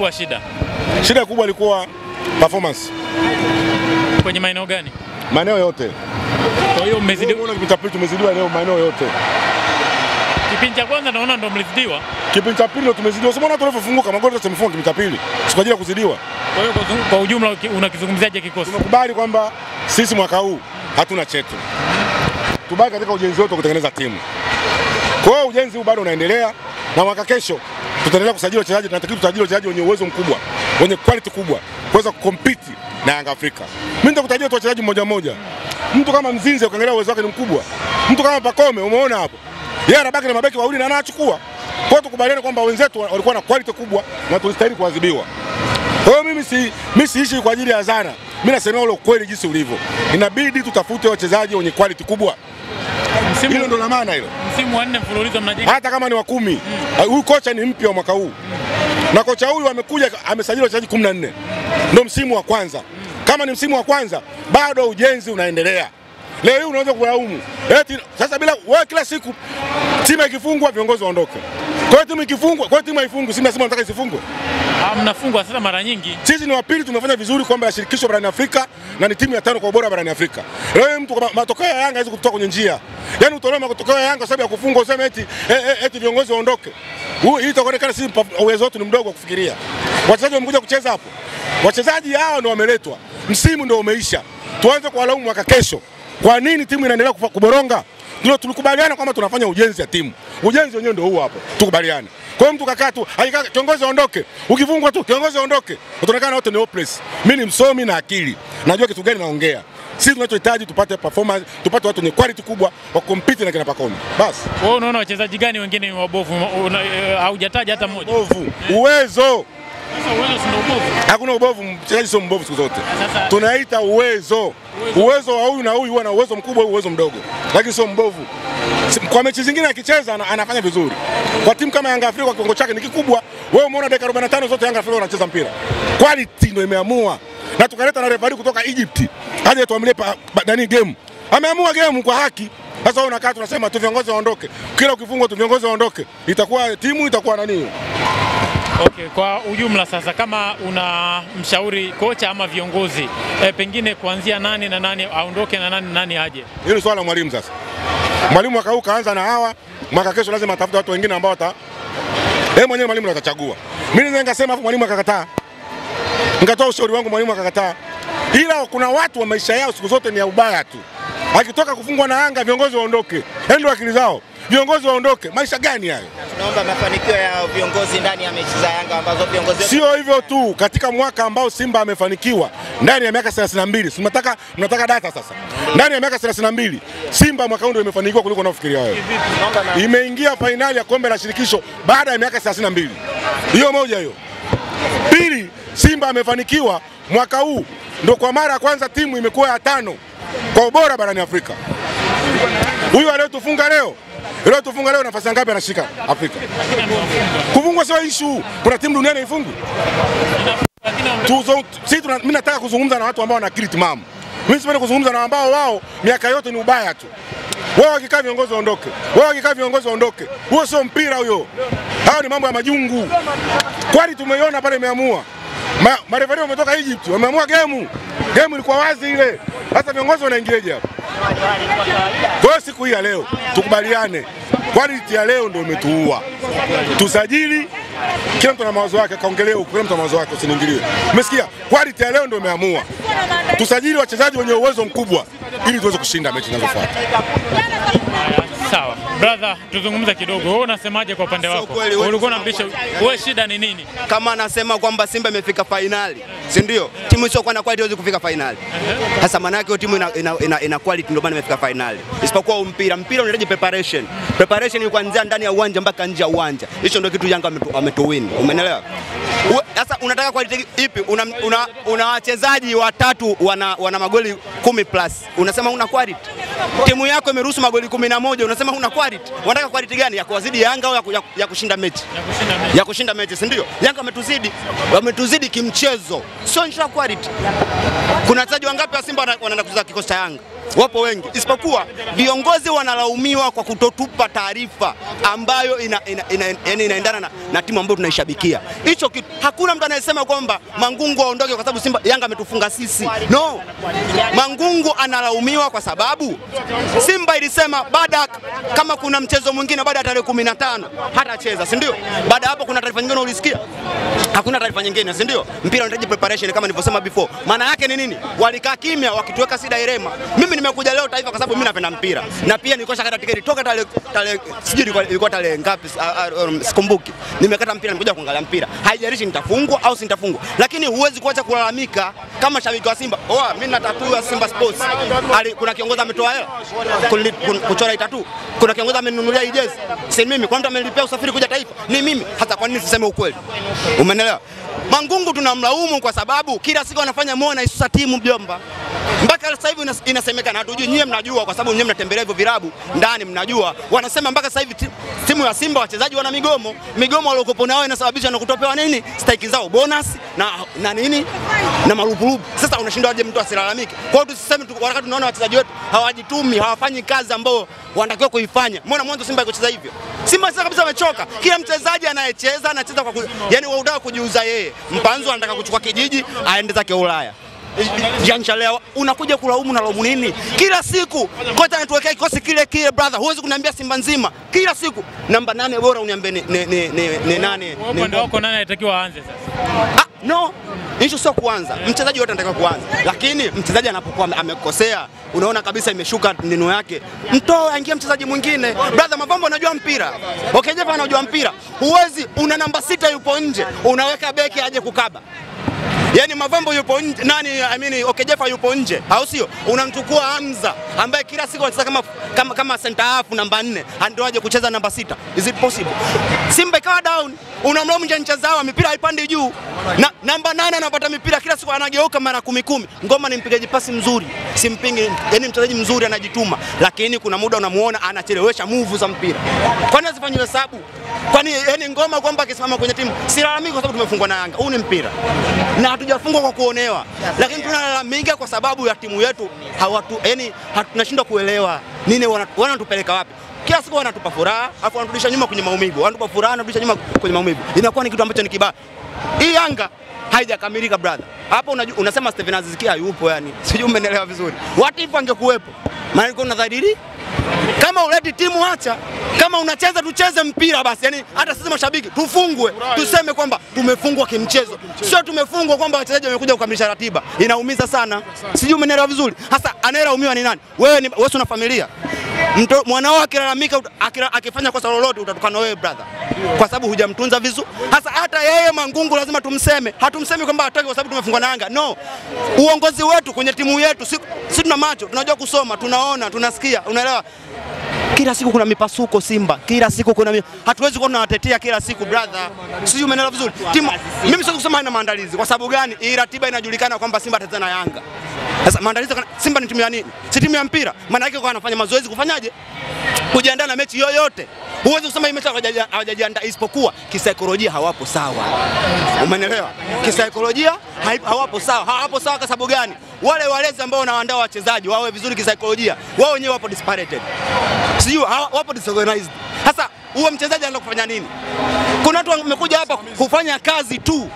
Kwa shida kubwa ilikuwa performance. Kwenye maeneo gani? Maeneo yote. Kwa hiyo mmezidiwa. Unaona kipindi cha pili tumezidiwa leo maeneo yote. Kipindi cha kwanza naona ndo mlizidiwa. Kipindi cha pili ndo tumezidiwa. Sema watu waliofunguka magoli yote tumefunga kipindi cha pili. Si kwa ajili ya kuzidiwa. Kwa hiyo kwa ujumla unakizungumziaje kikosi? Tunakubali kwamba sisi mwaka huu hatuna chetu. Tubaki katika ujenzi wetu kutengeneza timu. Kwa hiyo ujenzi huu bado unaendelea na mwaka kesho tutaendelea kusajili wachezaji. Tunatakiwa tusajili wachezaji wenye uwezo mkubwa, wenye quality kubwa kuweza kucompete na Yanga Afrika. Mimi nitakutajia tu wachezaji mmoja mmoja. Mtu kama Mzinze ukiangalia uwezo wake ni mkubwa. Mtu kama Pakome umeona hapo. Yeye anabaki na mabeki wawili na anachukua. Kwa hiyo tukubaliane kwamba wenzetu walikuwa na quality kubwa na tulistahili kuadhibiwa. Kwa hiyo mimi siishi kwa ajili ya zana. Mimi nasema ule ukweli jinsi ulivyo. Inabidi tutafute wachezaji wenye quality kubwa. Hilo ndo la maana hilo. Msimu wa 4 mfululizo mnajenga. Hata kama ni wa 10. Huyu kocha ni mpya wa mwaka huu. Na kocha huyu amekuja amesajili wachezaji 14. Ndio msimu wa kwanza. Kama ni msimu wa kwanza bado ujenzi unaendelea. Leo hii unaweza kulaumu. Eti sasa bila wewe kila siku timu ikifungwa viongozi waondoke. Kwa hiyo timu ikifungwa, kwa hiyo timu haifungwi, si mnasema nataka isifungwe. Mnafungwa sasa mara nyingi. Sisi ni wa pili tumefanya vizuri kwamba ya shirikisho barani Afrika na ni timu ya 5 kwa ubora barani Afrika. Leo mtu kama matokeo ya Yanga haiwezi kutoka kwenye njia. Yaani utolewe matokeo ya Yanga sababu ya kufungwa useme eti viongozi waondoke. Hii itaonekana sisi uwezo wetu ni mdogo wa kufikiria. Wachezaji wamekuja kucheza hapo. Wachezaji hao ndio wameletwa. Msimu ndio umeisha. Tuanze kuwalaumu mwaka kesho. Kwa nini timu inaendelea kuboronga? Ndio tulikubaliana kwamba tunafanya ujenzi ya timu. Ujenzi wenyewe ndio huu hapo. Tukubaliane. Kwa hiyo mtu kakaa tu, kiongozi aondoke. Ukifungwa tu kiongozi aondoke. Utaonekana wote ni hopeless. Mimi ni msomi na akili. Najua kitu gani naongea. Sisi tunachohitaji tupate performance, tupate watu wenye quality kubwa wa compete na kina Pakome. Basi. Wewe unaona wachezaji gani wengine ni wabovu? Haujataja hata mmoja. Ubovu. Uwezo. Sasa uwezo si ndio ubovu? Hakuna ubovu, mchezaji sio mbovu siku zote. Tunaita uwezo. Uwezo wa huyu na huyu ana uwezo mkubwa, uwezo mdogo. Lakini sio mbovu. Kwa mechi zingine akicheza anafanya vizuri. Kwa timu kama Yanga Afrika kiwango chake ni kikubwa. Wewe umeona dakika 45 zote Yanga Afrika wanacheza mpira. Quality ndio imeamua. Na tukaleta na referee kutoka Egypt. Aje tuamlie badani game. Ameamua game kwa haki. Sasa wewe unakaa tunasema tu viongozi waondoke. Kila ukifungwa tu viongozi waondoke. Itakuwa timu itakuwa nani? Okay, kwa ujumla sasa kama una mshauri kocha ama viongozi pengine kuanzia nani na nani aondoke na nani aje? Hilo swala mwalimu sasa. Mwalimu mwaka huu kaanza na hawa, mwaka kesho lazima atafute watu wengine ambao yeye mwenyewe mwalimu atachagua. Mimi naweza ningasema afu mwalimu akakataa. Nikatoa ushauri wangu mwalimu akakataa. Ila kuna watu wa maisha yao siku zote ni ya ubaya tu. Akitoka kufungwa na Yanga viongozi waondoke. Ndio akili zao. Viongozi waondoke. Maisha gani hayo? Tunaomba mafanikio ya viongozi ndani ya mechi za Yanga ambazo viongozi sio hivyo tu, katika mwaka ambao Simba amefanikiwa ndani ya miaka 32. Mnataka data sasa. Ndani ya miaka 32 Simba mwaka huu ndio imefanikiwa kuliko unaofikiria wewe. Imeingia fainali ya kombe la shirikisho baada ya miaka 32. Hiyo moja hiyo. Pili, Simba amefanikiwa mwaka huu ndio kwa mara ya kwanza timu imekuwa ya 5 kwa ubora barani Afrika. Huyu aliyotufunga leo nafasi ngapi anashika Afrika? Kufungwa sio issue. Kuna timu duniani ifungwe. Mimi nataka kuzungumza na watu ambao wana akili timamu. Mimi sipendi kuzungumza na ambao wao miaka yote ni ubaya tu. Wao wakikaa viongozi waondoke. Huo sio mpira huyo. Hao ni mambo ya majungu. Kwani tumeiona pale imeamua. Marefari wametoka Egypt, wameamua game. Game ilikuwa wazi ile. Sasa viongozi wanaingiliaje hapo? Kwa siku hii ya leo tukubaliane. Quality ya leo ndio imetuua. Tusajili kila mtu na mawazo yake, kaongelee huko kila mtu na mawazo yake, usiniingilie. Umesikia? Quality ya leo ndio imeamua. Tusajili wachezaji wenye uwezo mkubwa ili tuweze kushinda mechi zinazofuata. Sawa. Brother, tuzungumze kidogo. Wewe unasemaje kwa upande wako? Ulikuwa unambisha wewe, shida ni nini? Kama anasema kwamba Simba imefika finali, si ndio? Timu sio kwa na quality haiwezi kufika finali. Sasa maana yake timu ina quality ndio maana imefika finali. Isipokuwa mpira unahitaji preparation. Preparation ni kuanzia ndani ya uwanja mpaka nje ya uwanja. Hicho ndio kitu Yanga ametuwin. Umeelewa? Sasa unataka quality ipi? Una wachezaji watatu wana magoli 10+. Unasema una quality. Timu yako imeruhusu magoli 11, unasema una quality. Unataka quality gani? Ya kuwazidi Yanga au ya kushinda mechi? Ya kushinda mechi, si ndio? Yanga wametuzidi kimchezo. Sio ndio quality. Kuna wachezaji wangapi wa Simba wanaenda kucheza kikosi cha Yanga? wapo wengi, isipokuwa viongozi wanalaumiwa kwa kutotupa taarifa ambayo inaendana na timu ambayo tunaishabikia. Hicho kitu hakuna mtu anayesema kwamba Mangungu aondoke kwa sababu Simba Yanga ametufunga sisi. No. Mangungu analaumiwa kwa sababu Simba ilisema baada kama kuna mchezo mwingine baada ya tarehe 15 hatacheza, si ndio? Baada hapo kuna taarifa nyingine ulisikia? Hakuna taarifa nyingine, si ndio? Mpira unahitaji preparation kama nilivyosema before. Maana yake ni nini? Walikaa kimya wakituweka Sida Irema. Mimi nimekuja leo Taifa kwa sababu mimi napenda mpira. Na pia nilikuwa shakata tiketi toka tarehe sijui ilikuwa tarehe ngapi sikumbuki. Nimekata mpira nimekuja kuangalia mpira. Haijalishi nitafungwa au sintafungwa. Lakini huwezi kuacha kulalamika kama shabiki wa Simba. Mimi na tattoo ya Simba Sports. Kuna kiongozi ametoa hela kuchora tattoo. Kuna kiongozi amenunulia jezi. Si mimi, kwa mtu amenilipia usafiri kuja Taifa. Ni mimi. Hata kwa nini siseme ukweli? Umeelewa? Mangungu tunamlaumu kwa sababu kila siku anafanya moyo na isusa timu mjomba. Mpaka sasa hivi inasemekana, hatujui, nyie mnajua kwa sababu nyie mnatembelea hivyo vilabu ndani, mnajua. Wanasema mpaka sasa hivi timu ya Simba wachezaji wana migomo. Migomo waliokopo nao inasababisha na kutopewa nini? Stake zao bonus na nini? Na marupurupu. Sasa unashindaje mtu asilalamike? Kwa hiyo tusiseme wakati tunaona wachezaji wetu hawajitumi, hawafanyi kazi ambao wanatakiwa kuifanya. Mbona mwanzo Simba ikocheza hivyo? Simba sasa kabisa wamechoka. Kila mchezaji anayecheza anacheza kwa yani wao kujiuza yeye. Mpanzu anataka kuchukua kijiji aende zake Ulaya. Janchalea unakuja kulaumu na laumu nini? Kila siku kocha anatuwekea kikosi kile brother. Huwezi kuniambia Simba nzima. Kila siku namba 8 bora uniambie ni nani? Upande wako nani anatakiwa aanze sasa? No. Issue sio kuanza. Mchezaji wote anataka kuanza. Lakini mchezaji anapokuwa amekosea, unaona kabisa imeshuka neno yake. Mtoe aingie mchezaji mwingine. Brother Mavambo anajua mpira. Jeff anajua mpira. Huwezi una namba 6 yupo nje, unaweka beki aje kukaba. Yaani Mavambo yupo nje, Jeff yupo nje, au sio? Unamchukua Hamza ambaye kila siku anacheza kama center half namba 4, ndio aje kucheza namba 6. Is it possible? Simba ikawa down, unamlaumu njanja zao, mipira haipandi juu. Na namba 8 anapata mipira kila siku anageuka mara 10. Ngoma ni mpigaji pasi mzuri, simpingi, yani mchezaji mzuri anajituma, lakini kuna muda unamuona anachelewesha move za mpira. Kwani asifanywe hesabu? Kwani yani Ngoma kwamba akisimama kwenye timu silalamiki kwa sababu tumefungwa na Yanga. Huu ni mpira. Na hatujafungwa kwa kuonewa. Lakini tunalalamika kwa sababu ya timu yetu tunashindwa kuelewa nini wanatupeleka wapi. Kila siku wanatupa furaha, afu wanaturudisha nyuma kwenye maumivu. Wanatupa furaha, wanaturudisha nyuma kwenye maumivu. Inakuwa ni kitu ambacho ni kibaya. Hii Yanga haijakamilika brother. Hapo unasema Steven Aziz Ki hayupo yani. Sijui umeelewa vizuri. What if angekuepo? Maana niko nadhadiri kama uleti timu acha, kama unacheza tucheze mpira basi. Yani hata sisi mashabiki tufungwe, tuseme kwamba tumefungwa kimchezo. Sio tumefungwa kwamba wachezaji wamekuja kukamilisha ratiba. Inaumiza sana. Sijui umeelewa vizuri. Hasa anayelaumiwa ni nani? Wewe una familia. Mwanao akilalamika akifanya kosa lolote utatukana wewe brother. Kwa sababu hujamtunza vizuri. Hasa hata yeye Mangungu lazima tumseme. Hatumsemi kwamba hataki kwa sababu tumefungwa na Yanga. No. Uongozi wetu kwenye timu yetu si tuna macho, tunajua kusoma, tunaona, tunasikia. Unaelewa? Kila siku kuna mipasuko Simba. Kila siku kuna hatuwezi kuwa tunawatetea kila siku brother. Sijui umeelewa vizuri. Mimi siwezi kusema haina maandalizi. Kwa sababu gani? Hii ratiba inajulikana kwamba Simba atacheza na Yanga. Sasa maandalizi Simba ni timu ya nini? Si timu ya mpira. Maana yake kwa anafanya mazoezi kufanyaje? Kujiandaa na mechi yoyote. Huwezi kusema hii mechi hawajajiandaa, isipokuwa kisaikolojia hawapo sawa. Umeelewa? Kisaikolojia hawapo sawa. Hawapo sawa kwa sababu gani? Wale walezi ambao wanaandaa wachezaji wawe vizuri kisaikolojia, wao wenyewe wapo dispirited. Sijui wapo disorganized. Sasa huyo mchezaji anaenda kufanya nini? Kuna watu wamekuja hapa kufanya kazi tu.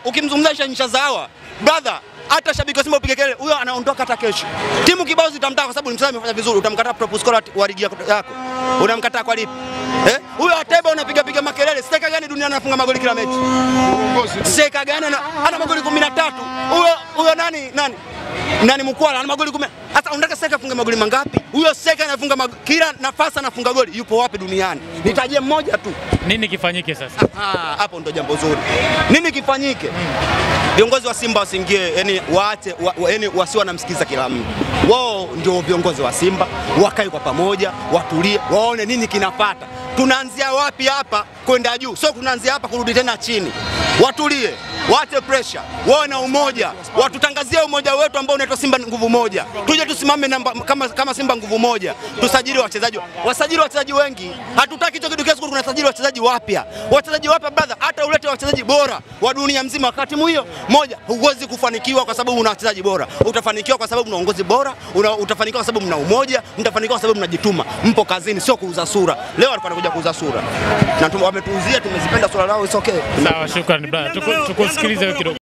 Ukimzungumzisha Nsha Zawa, brother, hata shabiki wa Simba upige kelele, huyo anaondoka hata kesho. Timu kibao zitamtaka kwa sababu ni mchezaji amefanya vizuri, utamkataa top scorer wa ligi yako. Unamkataa kwa lipi? Huyo Ateba unapiga makelele, steka gani duniani anafunga magoli kila mechi? Steka gani ana magoli 13? Huyo nani Mkwala ana magoli 10. Sasa unataka Seka afunge magoli mangapi? Huyo Seka anafunga kila nafasi anafunga goli. Yupo wapi duniani? Nitajie mmoja tu. Nini kifanyike sasa? Hapo ndo jambo zuri. Nini kifanyike? Viongozi wa Simba wasiingie, yani waache, yani wasiwe wanamsikiza kila mtu. Wao ndio viongozi wa Simba, wakae kwa pamoja, watulie, waone nini kinafuata. Tunaanzia wapi hapa kwenda juu? Sio tunaanzia hapa kurudi tena chini. Watulie, waache pressure, wawe na umoja, watutangazie umoja wetu ambao unaitwa Simba nguvu moja. Tuje tusimame kama Simba nguvu moja, tusajili wachezaji. Wasajili wachezaji wengi. Hatutaki hicho kitu kesho kuna sajili wachezaji wapya. Wachezaji wapya brother, hata ulete wachezaji bora wa dunia mzima wakati hiyo moja, huwezi kufanikiwa kwa sababu una wachezaji bora. Utafanikiwa kwa sababu una uongozi bora, utafanikiwa kwa sababu mna umoja, mtafanikiwa kwa sababu mnajituma. Mpo kazini, sio kuuza sura. Leo walikuwa wanakuja kuuza sura. Na wametuuzia, tumezipenda sura lao, it's okay. Sawa, shukrani brother. Tukusikilize kidogo.